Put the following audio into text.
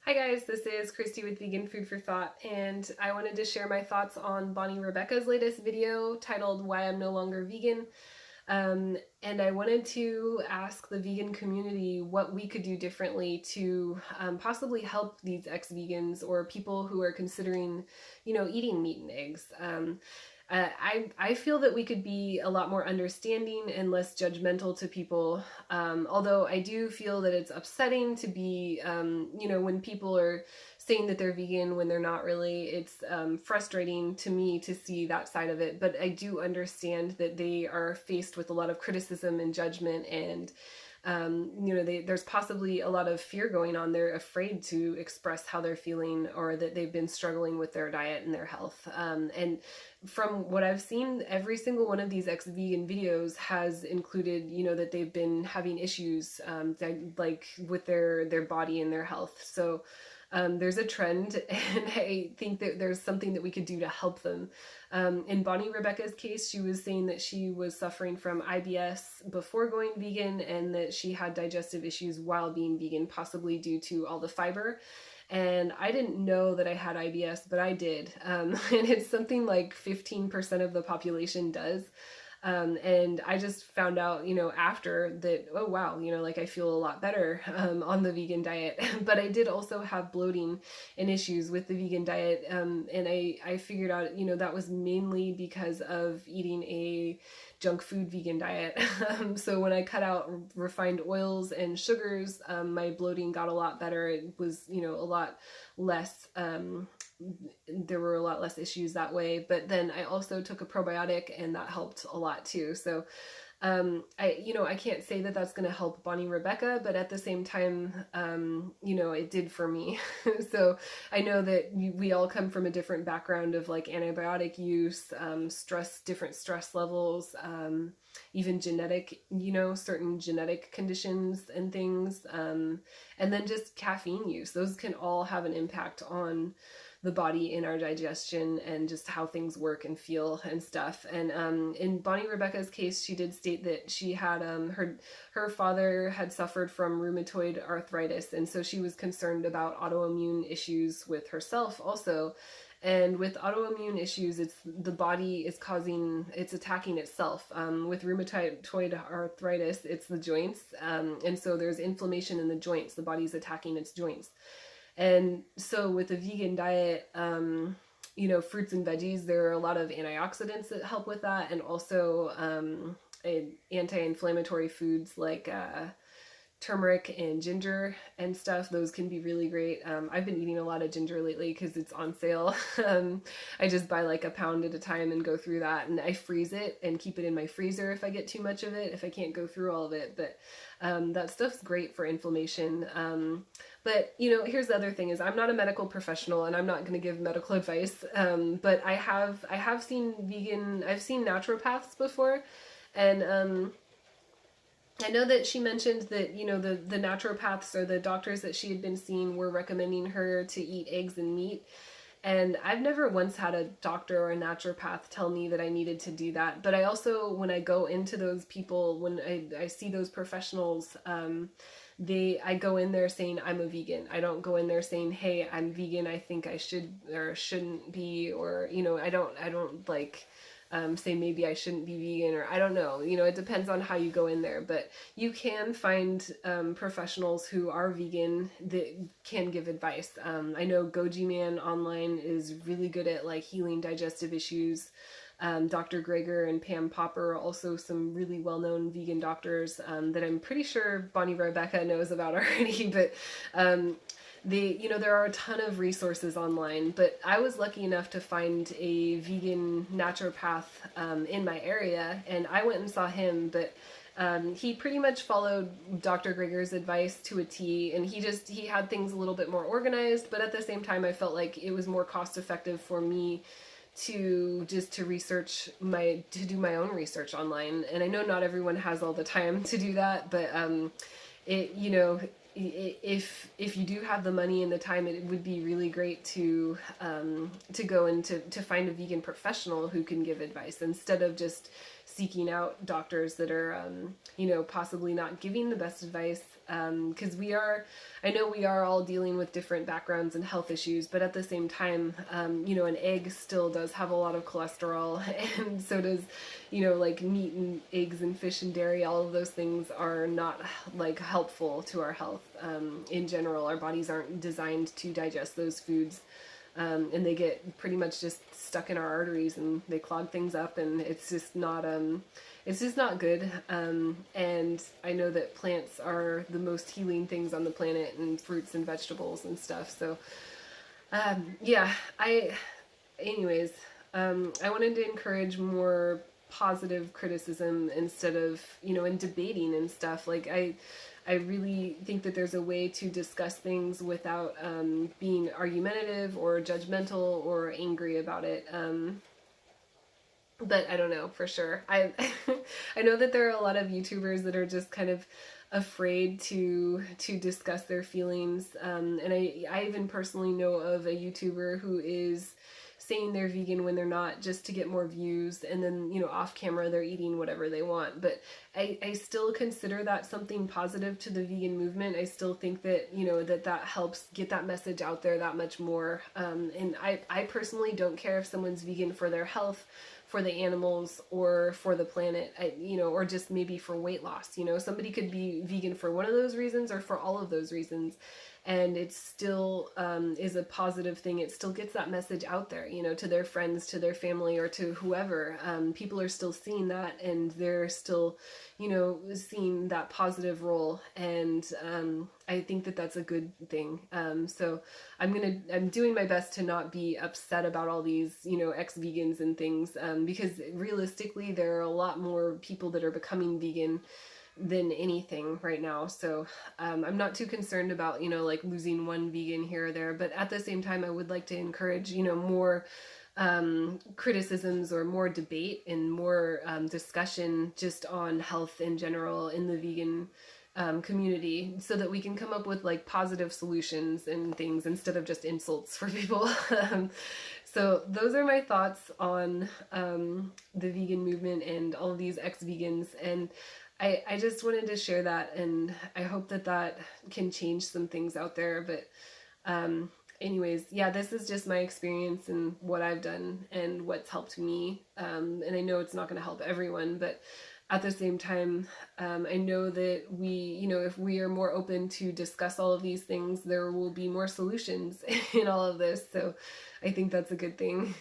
Hi guys, this is Christy with Vegan Food for Thought, and I wanted to share my thoughts on Bonnie Rebecca's latest video titled Why I'm No Longer Vegan. And I wanted to ask the vegan community what we could do differently to possibly help these ex-vegans or people who are considering, eating meat and eggs. I feel that we could be a lot more understanding and less judgmental to people. Although I do feel that it's upsetting to be, when people are saying that they're vegan when they're not really. It's frustrating to me to see that side of it. But I do understand that they are faced with a lot of criticism and judgment, and there's possibly a lot of fear going on. They're afraid to express how they're feeling, or that they've been struggling with their diet and their health. And from what I've seen, every single one of these ex-vegan videos has included, that they've been having issues, like with their body and their health. So there's a trend, and I think that there's something that we could do to help them. In Bonnie Rebecca's case, she was saying that she was suffering from IBS before going vegan, and that she had digestive issues while being vegan, possibly due to all the fiber. And I didn't know that I had IBS, but I did. And it's something like 15% of the population does. And I just found out, after that, oh wow, like I feel a lot better on the vegan diet. But I did also have bloating and issues with the vegan diet. And I figured out, that was mainly because of eating a junk food vegan diet. So when I cut out refined oils and sugars, my bloating got a lot better. It was, a lot less, there were a lot less issues that way. But then I also took a probiotic, and that helped a lot too. So I can't say that that's going to help Bonnie Rebecca, but at the same time, it did for me. So I know that we all come from a different background of like antibiotic use, different stress levels, even genetic, certain genetic conditions and things, and then just caffeine use. Those can all have an impact on the body in our digestion and just how things work and feel and stuff. And in Bonnie Rebecca's case, she did state that she had her father had suffered from rheumatoid arthritis, and so she was concerned about autoimmune issues with herself also. And with autoimmune issues, it's the body is it's attacking itself. With rheumatoid arthritis, it's the joints, and so there's inflammation in the joints. The body's attacking its joints. And so with the vegan diet, fruits and veggies, there are a lot of antioxidants that help with that, and also anti-inflammatory foods like turmeric and ginger and stuff. Those can be really great. I've been eating a lot of ginger lately because it's on sale. I just buy like a pound at a time and go through that, and I freeze it and keep it in my freezer if I get too much of it, if I can't go through all of it. But that stuff's great for inflammation. But here's the other thing: is I'm not a medical professional, and I'm not going to give medical advice. But I have seen I've seen naturopaths before, and I know that she mentioned that, the naturopaths or the doctors that she had been seeing were recommending her to eat eggs and meat. And I've never once had a doctor or a naturopath tell me that I needed to do that. But I also, when I go into those people, when I see those professionals, I go in there saying I'm a vegan. I don't go in there saying, hey, I'm vegan, I think I should or shouldn't be, or, I don't like say maybe I shouldn't be vegan, or I don't know. It depends on how you go in there, but you can find professionals who are vegan that can give advice. I know Goji Man online is really good at like healing digestive issues. Dr. Greger and Pam Popper are also some really well-known vegan doctors that I'm pretty sure Bonnie Rebecca knows about already, but there are a ton of resources online. But I was lucky enough to find a vegan naturopath in my area, and I went and saw him. But he pretty much followed Dr. Greger's advice to a T, and he had things a little bit more organized. But at the same time, I felt like it was more cost effective for me to do my own research online. And I know not everyone has all the time to do that, but if you do have the money and the time, it would be really great to go and to find a vegan professional who can give advice, instead of just seeking out doctors that are, possibly not giving the best advice. Because I know we are all dealing with different backgrounds and health issues, but at the same time, an egg still does have a lot of cholesterol, and so does, like meat and eggs and fish and dairy. All of those things are not like helpful to our health. In general, our bodies aren't designed to digest those foods. And they get pretty much just stuck in our arteries and they clog things up, and it's just not good. And I know that plants are the most healing things on the planet, and fruits and vegetables and stuff. So yeah, anyways, I wanted to encourage more positive criticism instead of, in debating and stuff. Like I really think that there's a way to discuss things without being argumentative or judgmental or angry about it. But I don't know for sure. I I know that there are a lot of YouTubers that are just kind of afraid to discuss their feelings. And I even personally know of a YouTuber who is saying they're vegan when they're not, just to get more views, and then off camera they're eating whatever they want. But I still consider that something positive to the vegan movement. I still think that that helps get that message out there that much more. And I personally don't care if someone's vegan for their health, for the animals, or for the planet, or just maybe for weight loss. Somebody could be vegan for one of those reasons or for all of those reasons, and it still is a positive thing. It still gets that message out there, to their friends, to their family, or to whoever. People are still seeing that, and they're still, seeing that positive role. And I think that that's a good thing. So I'm doing my best to not be upset about all these, ex-vegans and things, because realistically, there are a lot more people that are becoming vegan than anything right now. So I'm not too concerned about, like losing one vegan here or there. But at the same time, I would like to encourage, more criticisms or more debate and more discussion just on health in general in the vegan community, so that we can come up with like positive solutions and things instead of just insults for people. So those are my thoughts on the vegan movement and all of these ex-vegans. And I just wanted to share that, and I hope that can change some things out there. But anyways, yeah, this is just my experience and what I've done and what's helped me. And I know it's not going to help everyone, but at the same time, I know that if we are more open to discuss all of these things, there will be more solutions in all of this. So I think that's a good thing.